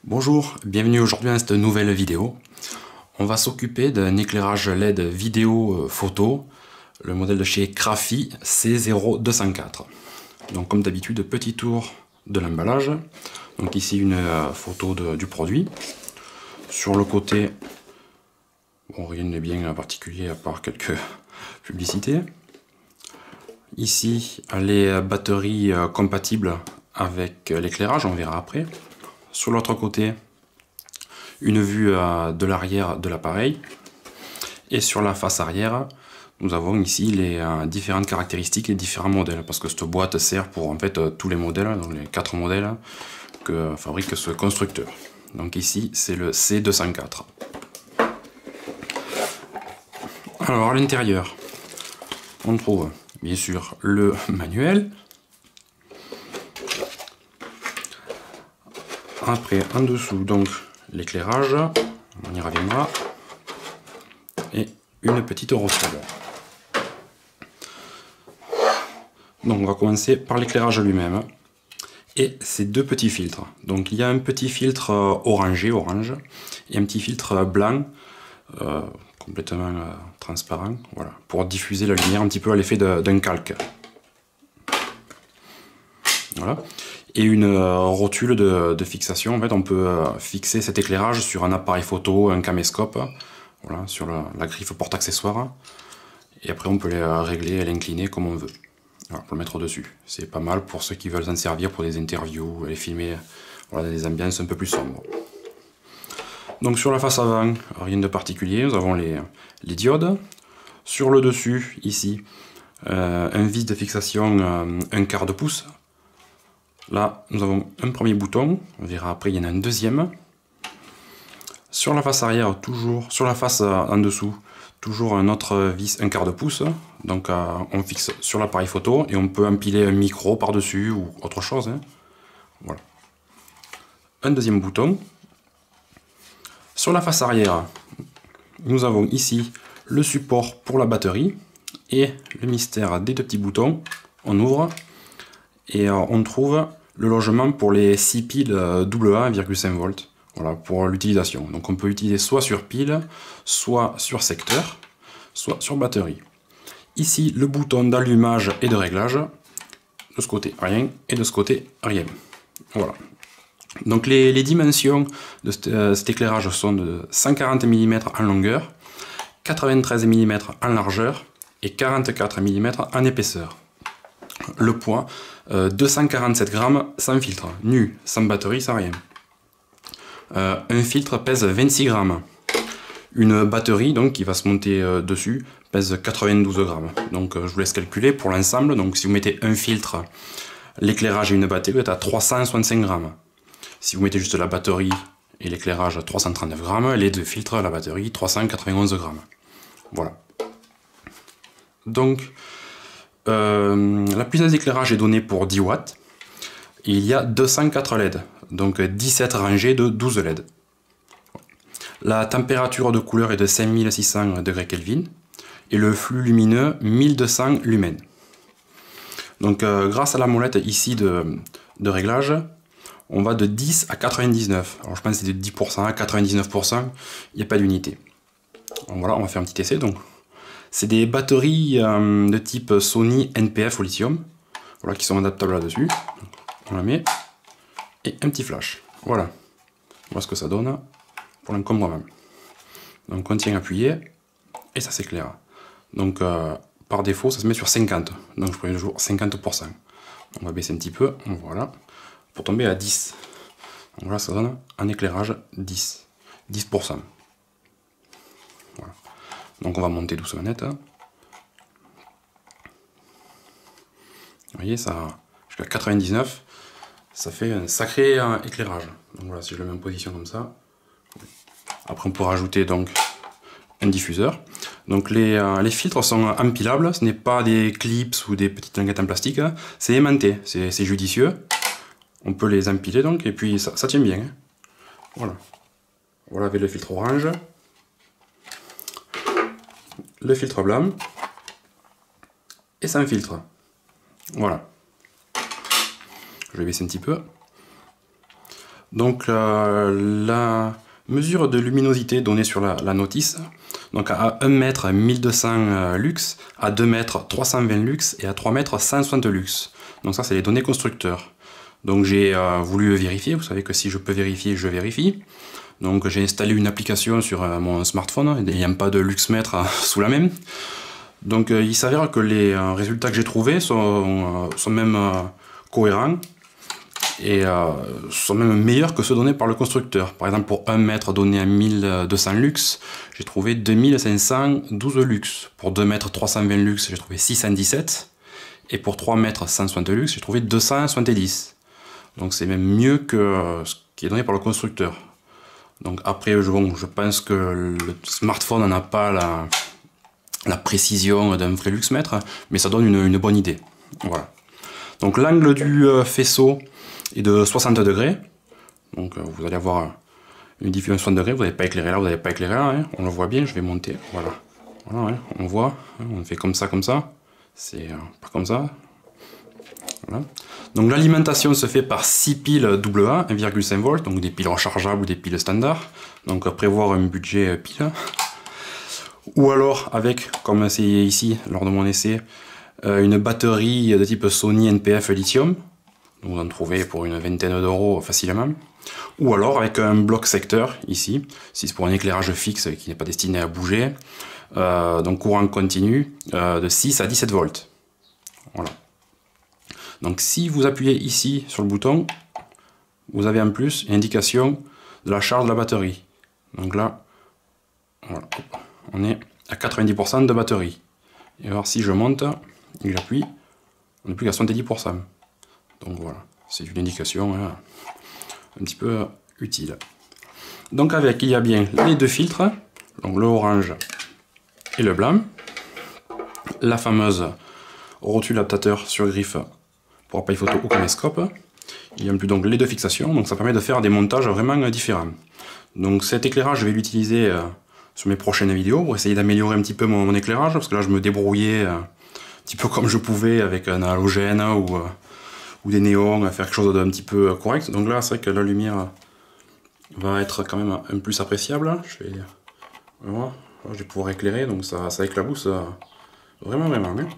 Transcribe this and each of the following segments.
Bonjour, bienvenue aujourd'hui dans cette nouvelle vidéo. On va s'occuper d'un éclairage LED vidéo photo, le modèle de chez Crafy C0204. Donc comme d'habitude, petit tour de l'emballage. Donc ici une photo du produit. Sur le côté, bon, rien n'est bien particulier à part quelques publicités. Ici, les batteries compatibles avec l'éclairage, on verra après. Sur l'autre côté, une vue de l'arrière de l'appareil. Et sur la face arrière, nous avons ici les différentes caractéristiques et différents modèles. Parce que cette boîte sert pour en fait tous les modèles, donc les 4 modèles que fabrique ce constructeur. Donc ici, c'est le C204. Alors à l'intérieur, on trouve bien sûr le manuel. Après, en dessous, donc l'éclairage, on y reviendra, et une petite rotule. Donc on va commencer par l'éclairage lui-même et ces deux petits filtres. Donc il y a un petit filtre orange, et un petit filtre blanc, complètement transparent, voilà, pour diffuser la lumière un petit peu à l'effet d'un calque. Voilà. Et une rotule de fixation. En fait, on peut fixer cet éclairage sur un appareil photo, un caméscope, voilà, sur la griffe porte-accessoires. Et après, on peut les régler et l'incliner comme on veut. Voilà, pour le mettre dessus. C'est pas mal pour ceux qui veulent s'en servir pour des interviews, les filmer, voilà, dans des ambiances un peu plus sombres. Donc sur la face avant, rien de particulier. Nous avons les diodes. Sur le dessus, ici, un vis de fixation 1/4 pouce. Là, nous avons un premier bouton, on verra après, il y en a un deuxième. Sur la face arrière, toujours, sur la face en dessous, toujours un autre vis 1/4 pouce. Donc on fixe sur l'appareil photo et on peut empiler un micro par-dessus ou autre chose. Hein. Voilà. Un deuxième bouton. Sur la face arrière, nous avons ici le support pour la batterie et le mystère des deux petits boutons. On ouvre. Et on trouve le logement pour les 6 piles AA 1,5 volts, voilà, pour l'utilisation. Donc on peut utiliser soit sur pile, soit sur secteur, soit sur batterie. Ici, le bouton d'allumage et de réglage. De ce côté, rien, et de ce côté, rien. Voilà. Donc les dimensions de cet éclairage sont de 140 mm en longueur, 93 mm en largeur et 44 mm en épaisseur. Le poids, 247 grammes sans filtre, nu, sans batterie, sans rien. Un filtre pèse 26 grammes. Une batterie, donc, qui va se monter dessus, pèse 92 grammes. Donc je vous laisse calculer pour l'ensemble. Donc si vous mettez un filtre, l'éclairage et une batterie, vous êtes à 365 grammes. Si vous mettez juste la batterie et l'éclairage, 339 grammes. Les deux filtres, la batterie, 391 grammes. Voilà. Donc, la puissance d'éclairage est donnée pour 10 watts. Et il y a 204 LED, donc 17 rangées de 12 LED. La température de couleur est de 5600 degrés Kelvin et le flux lumineux 1200 lumens. Donc grâce à la molette ici de réglage, on va de 10 à 99. Alors je pense que c'est de 10% à 99%, il n'y a pas d'unité. Voilà, on va faire un petit essai. Donc c'est des batteries de type Sony NPF au lithium, voilà, qui sont adaptables là-dessus. On la met, et un petit flash. Voilà. Voilà ce que ça donne pour l'encombrement. Donc on tient appuyé, et ça s'éclaire. Donc par défaut, ça se met sur 50. Donc je prends toujours 50%. On va baisser un petit peu, voilà, pour tomber à 10. Donc là, ça donne un éclairage 10. 10%. Voilà. Donc on va monter doucement net. Vous voyez, ça jusqu'à 99, ça fait un sacré éclairage. Donc voilà, si je le mets en position comme ça. Après on peut rajouter donc un diffuseur. Donc les filtres sont empilables, ce n'est pas des clips ou des petites linguettes en plastique, c'est aimanté, c'est judicieux. On peut les empiler donc, et puis ça tient bien. Hein. Voilà. Voilà avec le filtre orange. Le filtre blanc. Et sans filtre. Voilà. Je vais baisser un petit peu. Donc la mesure de luminosité donnée sur la notice, donc à 1 mètre 1200 lux, à 2 mètres 320 lux et à 3 mètres 160 lux. Donc ça c'est les données constructeurs. Donc j'ai voulu vérifier, vous savez que si je peux vérifier, je vérifie. Donc j'ai installé une application sur mon smartphone, il n'y a pas de luxmètre sous la main. Donc il s'avère que les résultats que j'ai trouvés sont même cohérents et sont même meilleurs que ceux donnés par le constructeur. Par exemple pour 1 mètre donné à 1200 lux, j'ai trouvé 2512 lux. Pour 2 mètres 320 lux, j'ai trouvé 617. Et pour 3 mètres 160 lux, j'ai trouvé 270. Donc c'est même mieux que ce qui est donné par le constructeur. Donc après, je pense que le smartphone n'a pas la précision d'un vrai luxmètre, mais ça donne une bonne idée. Voilà. Donc l'angle du faisceau est de 60 degrés. Donc vous allez avoir une diffusion de 60 degrés, vous n'allez pas éclairer là, vous n'allez pas éclairer là, hein. On le voit bien, je vais monter, voilà. Voilà, ouais, on voit, hein, on fait comme ça, c'est pas comme ça. Voilà. Donc l'alimentation se fait par 6 piles AA, 1,5 V, donc des piles rechargeables ou des piles standards. Donc prévoir un budget pile. Ou alors avec, comme c'est ici lors de mon essai, une batterie de type Sony NP-F lithium. Donc vous en trouvez pour une vingtaine d'euros facilement. Ou alors avec un bloc secteur ici, si c'est pour un éclairage fixe qui n'est pas destiné à bouger. Donc courant continu de 6 à 17 volts. Voilà. Donc si vous appuyez ici sur le bouton, vous avez en plus une indication de la charge de la batterie. Donc là, voilà, on est à 90% de batterie. Et alors si je monte et que j'appuie, on n'est plus qu'à 70%. Donc voilà, c'est une indication hein, un petit peu utile. Donc avec, il y a bien les deux filtres, donc le orange et le blanc, la fameuse rotule adaptateur sur griffe pour appareil photo ou caméscope. Il y a en plus donc les deux fixations, donc ça permet de faire des montages vraiment différents. Donc cet éclairage, je vais l'utiliser sur mes prochaines vidéos pour essayer d'améliorer un petit peu mon éclairage, parce que là je me débrouillais un petit peu comme je pouvais avec un halogène ou des néons, faire quelque chose d'un petit peu correct. Donc là c'est vrai que la lumière va être quand même un peu plus appréciable. Voilà, je vais pouvoir éclairer, donc ça éclabousse vraiment. Hein.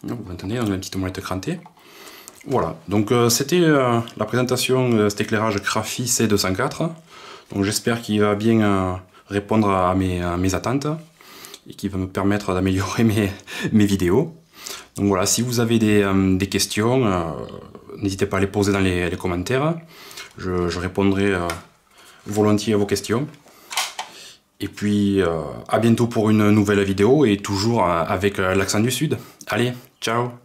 Vous entendez, on a une petite molette crantée. Voilà, donc c'était la présentation de cet éclairage Crafi C204. Donc j'espère qu'il va bien répondre à mes attentes et qu'il va me permettre d'améliorer mes vidéos. Donc voilà, si vous avez des questions, n'hésitez pas à les poser dans les commentaires. Je répondrai volontiers à vos questions. Et puis à bientôt pour une nouvelle vidéo et toujours avec l'accent du Sud. Allez, ciao!